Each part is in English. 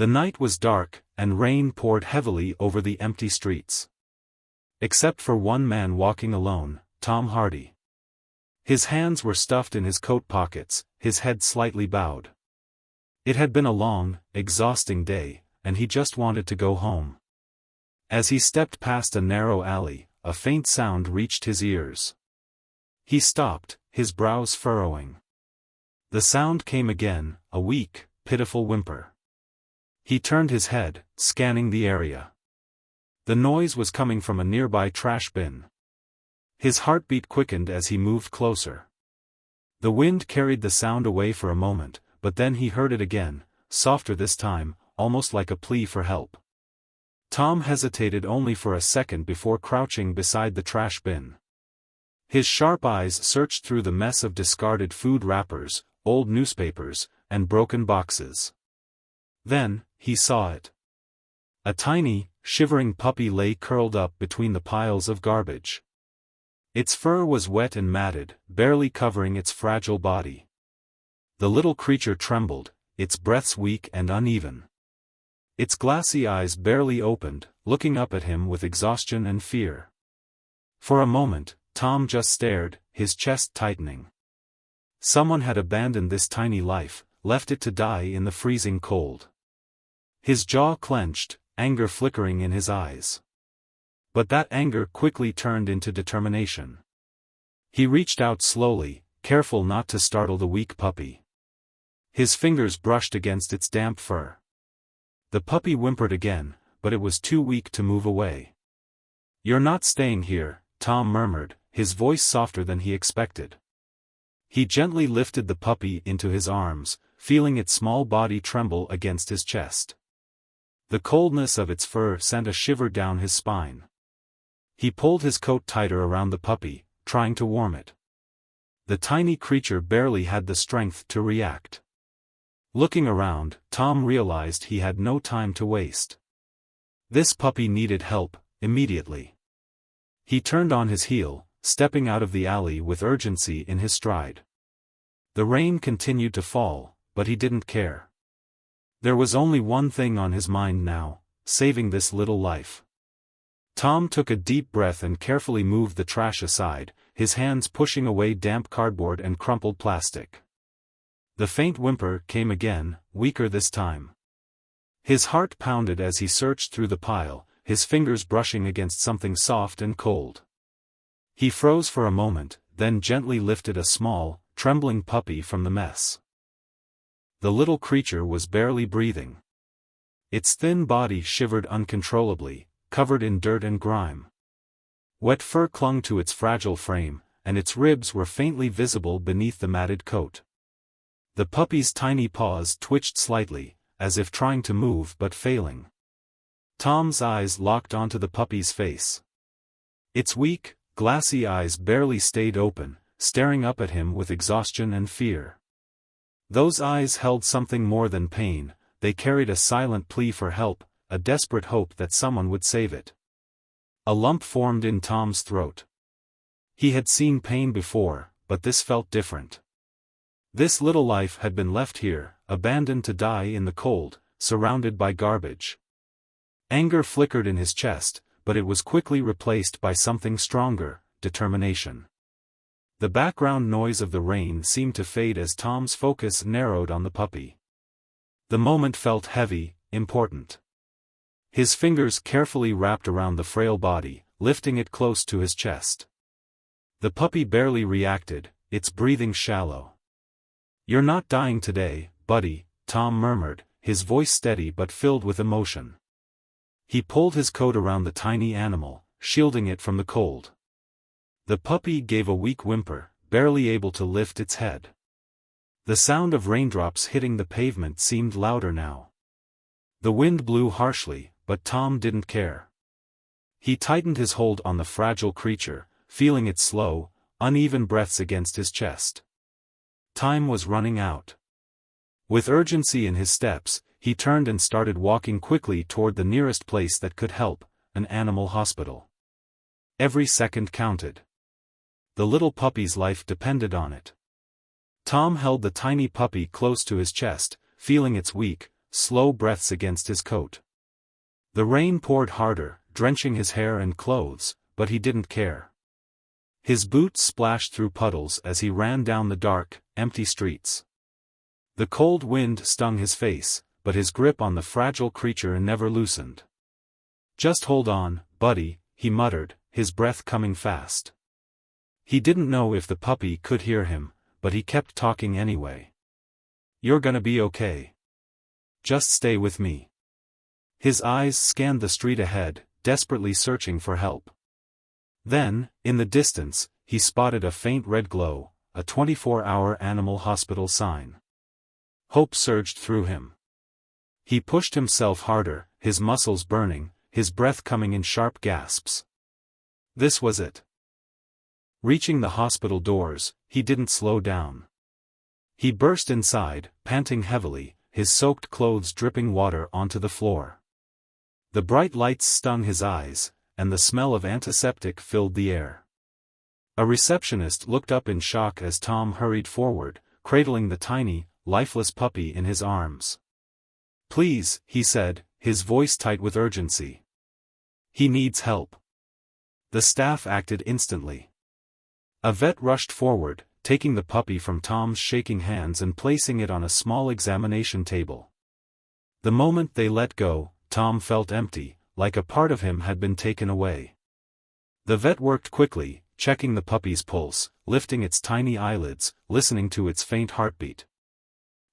The night was dark, and rain poured heavily over the empty streets. Except for one man walking alone, Tom Hardy. His hands were stuffed in his coat pockets, his head slightly bowed. It had been a long, exhausting day, and he just wanted to go home. As he stepped past a narrow alley, a faint sound reached his ears. He stopped, his brows furrowing. The sound came again, a weak, pitiful whimper. He turned his head, scanning the area. The noise was coming from a nearby trash bin. His heartbeat quickened as he moved closer. The wind carried the sound away for a moment, but then he heard it again, softer this time, almost like a plea for help. Tom hesitated only for a second before crouching beside the trash bin. His sharp eyes searched through the mess of discarded food wrappers, old newspapers, and broken boxes. Then, he saw it. A tiny, shivering puppy lay curled up between the piles of garbage. Its fur was wet and matted, barely covering its fragile body. The little creature trembled, its breaths weak and uneven. Its glassy eyes barely opened, looking up at him with exhaustion and fear. For a moment, Tom just stared, his chest tightening. Someone had abandoned this tiny life, left it to die in the freezing cold. His jaw clenched, anger flickering in his eyes. But that anger quickly turned into determination. He reached out slowly, careful not to startle the weak puppy. His fingers brushed against its damp fur. The puppy whimpered again, but it was too weak to move away. "You're not staying here," Tom murmured, his voice softer than he expected. He gently lifted the puppy into his arms, feeling its small body tremble against his chest. The coldness of its fur sent a shiver down his spine. He pulled his coat tighter around the puppy, trying to warm it. The tiny creature barely had the strength to react. Looking around, Tom realized he had no time to waste. This puppy needed help, immediately. He turned on his heel, stepping out of the alley with urgency in his stride. The rain continued to fall, but he didn't care. There was only one thing on his mind now, saving this little life. Tom took a deep breath and carefully moved the trash aside, his hands pushing away damp cardboard and crumpled plastic. The faint whimper came again, weaker this time. His heart pounded as he searched through the pile, his fingers brushing against something soft and cold. He froze for a moment, then gently lifted a small, trembling puppy from the mess. The little creature was barely breathing. Its thin body shivered uncontrollably, covered in dirt and grime. Wet fur clung to its fragile frame, and its ribs were faintly visible beneath the matted coat. The puppy's tiny paws twitched slightly, as if trying to move but failing. Tom's eyes locked onto the puppy's face. Its weak, glassy eyes barely stayed open, staring up at him with exhaustion and fear. Those eyes held something more than pain, they carried a silent plea for help, a desperate hope that someone would save it. A lump formed in Tom's throat. He had seen pain before, but this felt different. This little life had been left here, abandoned to die in the cold, surrounded by garbage. Anger flickered in his chest, but it was quickly replaced by something stronger, determination. The background noise of the rain seemed to fade as Tom's focus narrowed on the puppy. The moment felt heavy, important. His fingers carefully wrapped around the frail body, lifting it close to his chest. The puppy barely reacted, its breathing shallow. "You're not dying today, buddy," Tom murmured, his voice steady but filled with emotion. He pulled his coat around the tiny animal, shielding it from the cold. The puppy gave a weak whimper, barely able to lift its head. The sound of raindrops hitting the pavement seemed louder now. The wind blew harshly, but Tom didn't care. He tightened his hold on the fragile creature, feeling its slow, uneven breaths against his chest. Time was running out. With urgency in his steps, he turned and started walking quickly toward the nearest place that could help, an animal hospital. Every second counted. The little puppy's life depended on it. Tom held the tiny puppy close to his chest, feeling its weak, slow breaths against his coat. The rain poured harder, drenching his hair and clothes, but he didn't care. His boots splashed through puddles as he ran down the dark, empty streets. The cold wind stung his face, but his grip on the fragile creature never loosened. "Just hold on, buddy," he muttered, his breath coming fast. He didn't know if the puppy could hear him, but he kept talking anyway. "You're gonna be okay. Just stay with me." His eyes scanned the street ahead, desperately searching for help. Then, in the distance, he spotted a faint red glow, a 24-hour animal hospital sign. Hope surged through him. He pushed himself harder, his muscles burning, his breath coming in sharp gasps. This was it. Reaching the hospital doors, he didn't slow down. He burst inside, panting heavily, his soaked clothes dripping water onto the floor. The bright lights stung his eyes, and the smell of antiseptic filled the air. A receptionist looked up in shock as Tom hurried forward, cradling the tiny, lifeless puppy in his arms. "Please," he said, his voice tight with urgency. "He needs help." The staff acted instantly. A vet rushed forward, taking the puppy from Tom's shaking hands and placing it on a small examination table. The moment they let go, Tom felt empty, like a part of him had been taken away. The vet worked quickly, checking the puppy's pulse, lifting its tiny eyelids, listening to its faint heartbeat.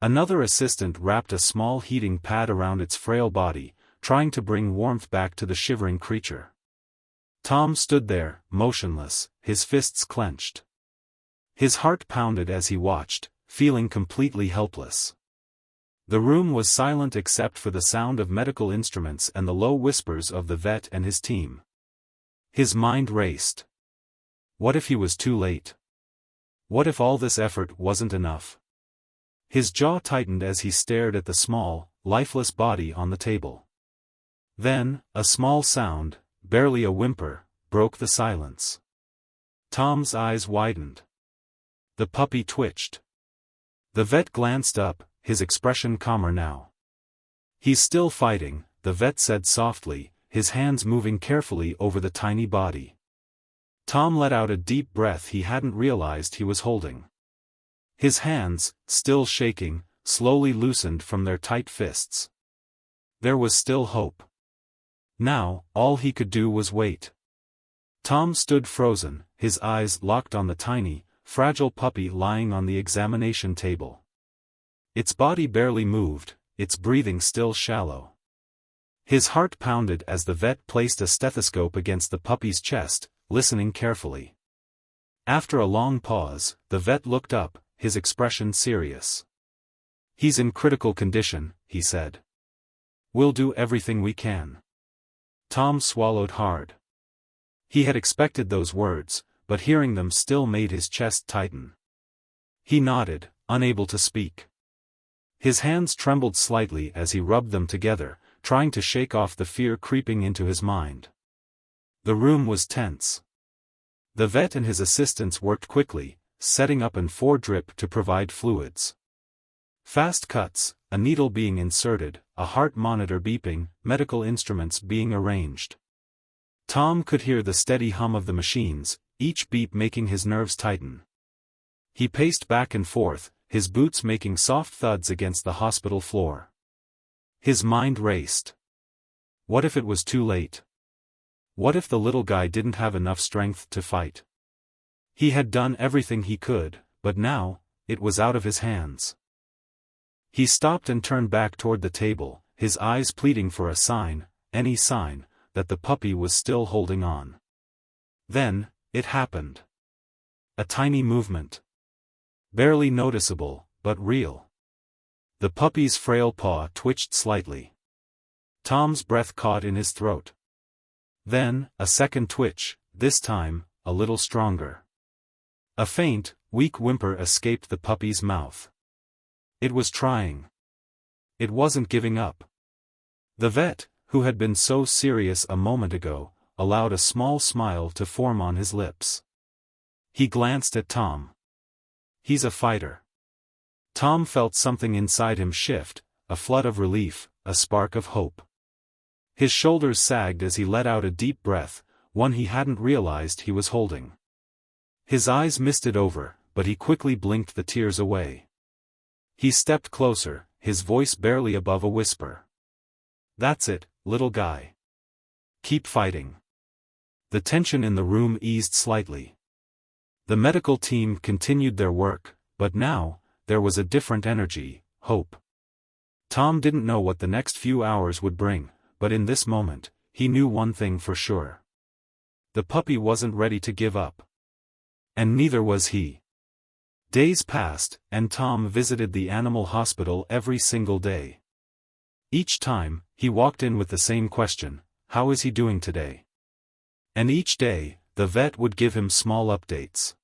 Another assistant wrapped a small heating pad around its frail body, trying to bring warmth back to the shivering creature. Tom stood there, motionless, his fists clenched. His heart pounded as he watched, feeling completely helpless. The room was silent except for the sound of medical instruments and the low whispers of the vet and his team. His mind raced. What if he was too late? What if all this effort wasn't enough? His jaw tightened as he stared at the small, lifeless body on the table. Then, a small sound, barely a whimper, broke the silence. Tom's eyes widened. The puppy twitched. The vet glanced up, his expression calmer now. "He's still fighting," the vet said softly, his hands moving carefully over the tiny body. Tom let out a deep breath he hadn't realized he was holding. His hands, still shaking, slowly loosened from their tight fists. There was still hope. Now, all he could do was wait. Tom stood frozen, his eyes locked on the tiny, fragile puppy lying on the examination table. Its body barely moved, its breathing still shallow. His heart pounded as the vet placed a stethoscope against the puppy's chest, listening carefully. After a long pause, the vet looked up, his expression serious. "He's in critical condition," he said. "We'll do everything we can." Tom swallowed hard. He had expected those words, but hearing them still made his chest tighten. He nodded, unable to speak. His hands trembled slightly as he rubbed them together, trying to shake off the fear creeping into his mind. The room was tense. The vet and his assistants worked quickly, setting up an IV drip to provide fluids. Fast cuts, a needle being inserted, a heart monitor beeping, medical instruments being arranged. Tom could hear the steady hum of the machines, each beep making his nerves tighten. He paced back and forth, his boots making soft thuds against the hospital floor. His mind raced. What if it was too late? What if the little guy didn't have enough strength to fight? He had done everything he could, but now, it was out of his hands. He stopped and turned back toward the table, his eyes pleading for a sign, any sign, that the puppy was still holding on. Then, it happened. A tiny movement. Barely noticeable, but real. The puppy's frail paw twitched slightly. Tom's breath caught in his throat. Then, a second twitch, this time, a little stronger. A faint, weak whimper escaped the puppy's mouth. It was trying. It wasn't giving up. The vet, who had been so serious a moment ago, allowed a small smile to form on his lips. He glanced at Tom. "He's a fighter." Tom felt something inside him shift, a flood of relief, a spark of hope. His shoulders sagged as he let out a deep breath, one he hadn't realized he was holding. His eyes misted over, but he quickly blinked the tears away. He stepped closer, his voice barely above a whisper. "That's it, little guy. Keep fighting." The tension in the room eased slightly. The medical team continued their work, but now, there was a different energy, hope. Tom didn't know what the next few hours would bring, but in this moment, he knew one thing for sure. The puppy wasn't ready to give up. And neither was he. Days passed, and Tom visited the animal hospital every single day. Each time, he walked in with the same question: how is he doing today? And each day, the vet would give him small updates.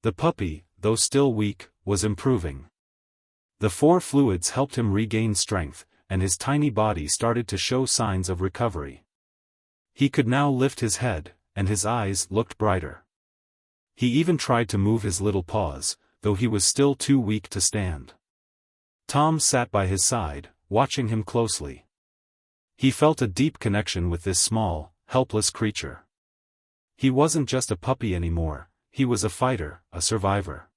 The puppy, though still weak, was improving. The 4 fluids helped him regain strength, and his tiny body started to show signs of recovery. He could now lift his head, and his eyes looked brighter. He even tried to move his little paws, though he was still too weak to stand. Tom sat by his side, watching him closely. He felt a deep connection with this small, helpless creature. He wasn't just a puppy anymore, he was a fighter, a survivor.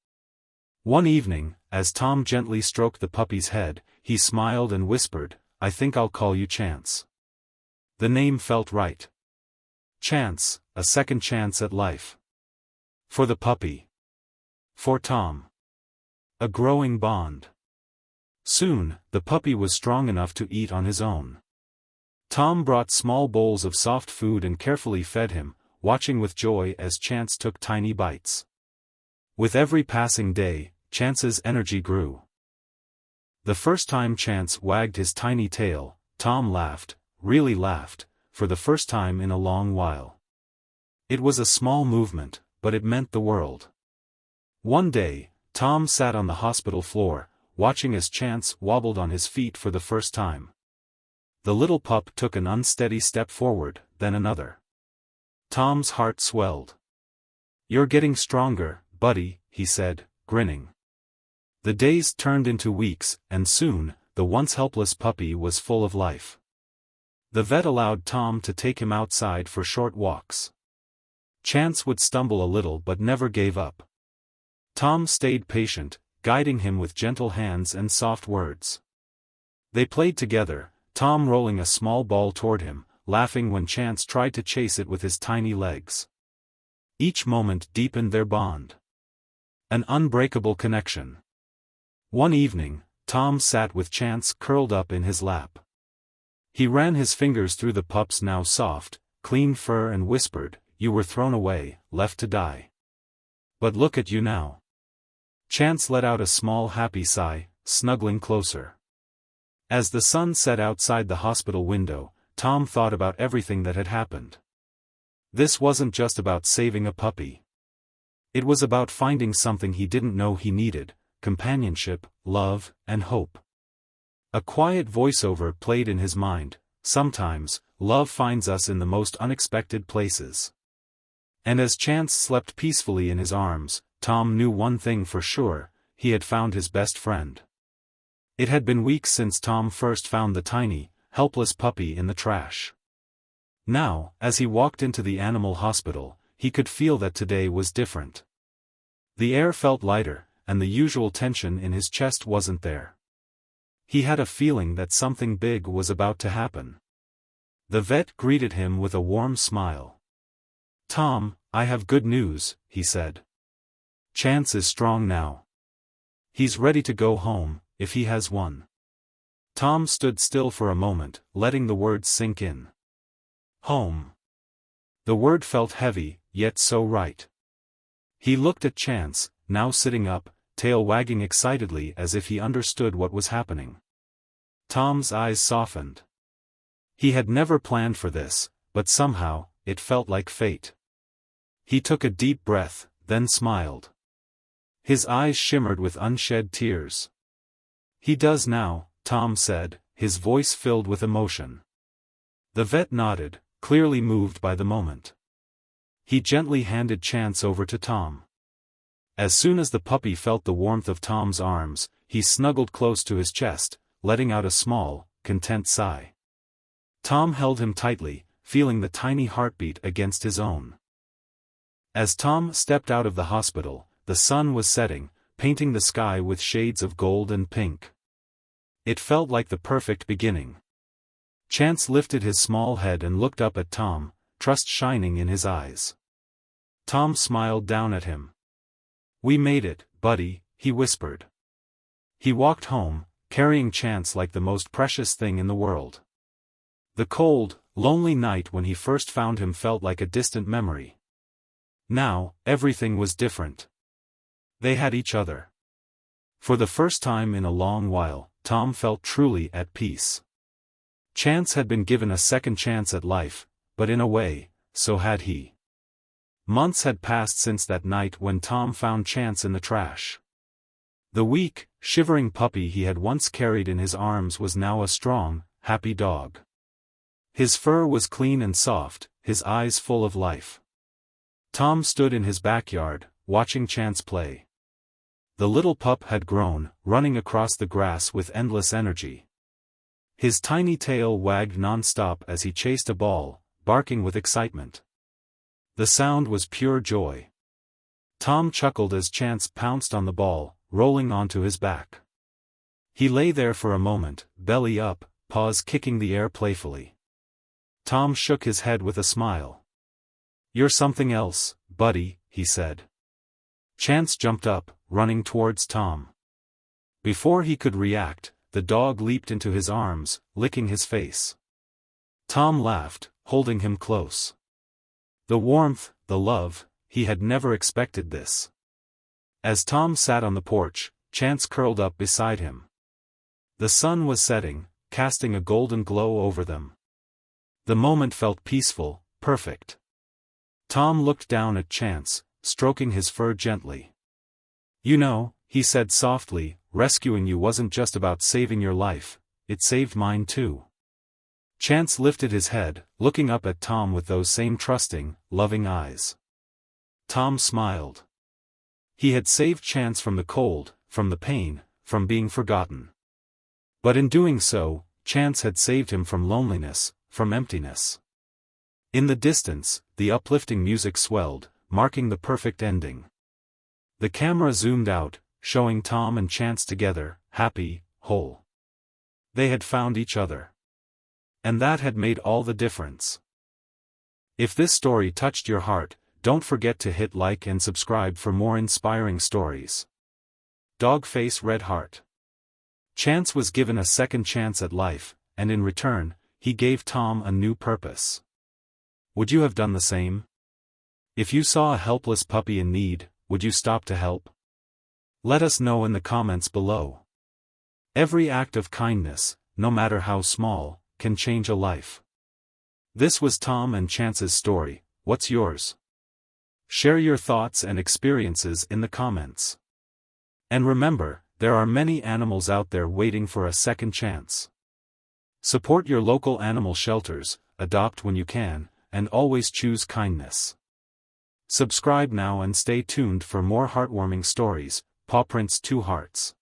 One evening, as Tom gently stroked the puppy's head, he smiled and whispered, "I think I'll call you Chance." The name felt right. Chance, a second chance at life. For the puppy. For Tom. A growing bond. Soon, the puppy was strong enough to eat on his own. Tom brought small bowls of soft food and carefully fed him, watching with joy as Chance took tiny bites. With every passing day, Chance's energy grew. The first time Chance wagged his tiny tail, Tom laughed, really laughed, for the first time in a long while. It was a small movement, but it meant the world. One day, Tom sat on the hospital floor, watching as Chance wobbled on his feet for the first time. The little pup took an unsteady step forward, then another. Tom's heart swelled. "You're getting stronger, buddy," he said, grinning. The days turned into weeks, and soon, the once helpless puppy was full of life. The vet allowed Tom to take him outside for short walks. Chance would stumble a little but never gave up. Tom stayed patient, guiding him with gentle hands and soft words. They played together, Tom rolling a small ball toward him, laughing when Chance tried to chase it with his tiny legs. Each moment deepened their bond. An unbreakable connection. One evening, Tom sat with Chance curled up in his lap. He ran his fingers through the pup's now soft, clean fur and whispered, "You were thrown away, left to die. But look at you now." Chance let out a small happy sigh, snuggling closer. As the sun set outside the hospital window, Tom thought about everything that had happened. This wasn't just about saving a puppy. It was about finding something he didn't know he needed: companionship, love, and hope. A quiet voiceover played in his mind: "Sometimes, love finds us in the most unexpected places." And as Chance slept peacefully in his arms, Tom knew one thing for sure: he had found his best friend. It had been weeks since Tom first found the tiny, helpless puppy in the trash. Now, as he walked into the animal hospital, he could feel that today was different. The air felt lighter, and the usual tension in his chest wasn't there. He had a feeling that something big was about to happen. The vet greeted him with a warm smile. "Tom, I have good news," he said. "Chance is strong now. He's ready to go home, if he has one." Tom stood still for a moment, letting the words sink in. Home. The word felt heavy, yet so right. He looked at Chance, now sitting up, tail wagging excitedly as if he understood what was happening. Tom's eyes softened. He had never planned for this, but somehow, it felt like fate. He took a deep breath, then smiled. His eyes shimmered with unshed tears. "He does now," Tom said, his voice filled with emotion. The vet nodded, clearly moved by the moment. He gently handed Chance over to Tom. As soon as the puppy felt the warmth of Tom's arms, he snuggled close to his chest, letting out a small, content sigh. Tom held him tightly, feeling the tiny heartbeat against his own. As Tom stepped out of the hospital, the sun was setting, painting the sky with shades of gold and pink. It felt like the perfect beginning. Chance lifted his small head and looked up at Tom, trust shining in his eyes. Tom smiled down at him. "We made it, buddy," he whispered. He walked home, carrying Chance like the most precious thing in the world. The cold, lonely night when he first found him felt like a distant memory. Now, everything was different. They had each other. For the first time in a long while, Tom felt truly at peace. Chance had been given a second chance at life, but in a way, so had he. Months had passed since that night when Tom found Chance in the trash. The weak, shivering puppy he had once carried in his arms was now a strong, happy dog. His fur was clean and soft, his eyes full of life. Tom stood in his backyard, watching Chance play. The little pup had grown, running across the grass with endless energy. His tiny tail wagged non-stop as he chased a ball, barking with excitement. The sound was pure joy. Tom chuckled as Chance pounced on the ball, rolling onto his back. He lay there for a moment, belly up, paws kicking the air playfully. Tom shook his head with a smile. "You're something else, buddy," he said. Chance jumped up, running towards Tom. Before he could react, the dog leaped into his arms, licking his face. Tom laughed, holding him close. The warmth, the love, he had never expected this. As Tom sat on the porch, Chance curled up beside him. The sun was setting, casting a golden glow over them. The moment felt peaceful, perfect. Tom looked down at Chance, stroking his fur gently. "You know," he said softly, "rescuing you wasn't just about saving your life, it saved mine too." Chance lifted his head, looking up at Tom with those same trusting, loving eyes. Tom smiled. He had saved Chance from the cold, from the pain, from being forgotten. But in doing so, Chance had saved him from loneliness, from emptiness. In the distance, the uplifting music swelled, marking the perfect ending. The camera zoomed out, showing Tom and Chance together, happy, whole. They had found each other. And that had made all the difference. If this story touched your heart, don't forget to hit like and subscribe for more inspiring stories. Dogface Red Heart. Chance was given a second chance at life, and in return, he gave Tom a new purpose. Would you have done the same? If you saw a helpless puppy in need, would you stop to help? Let us know in the comments below. Every act of kindness, no matter how small, can change a life. This was Tom and Chance's story. What's yours? Share your thoughts and experiences in the comments. And remember, there are many animals out there waiting for a second chance. Support your local animal shelters, adopt when you can, and always choose kindness. Subscribe now and stay tuned for more heartwarming stories. Paw Prints 2 Hearts.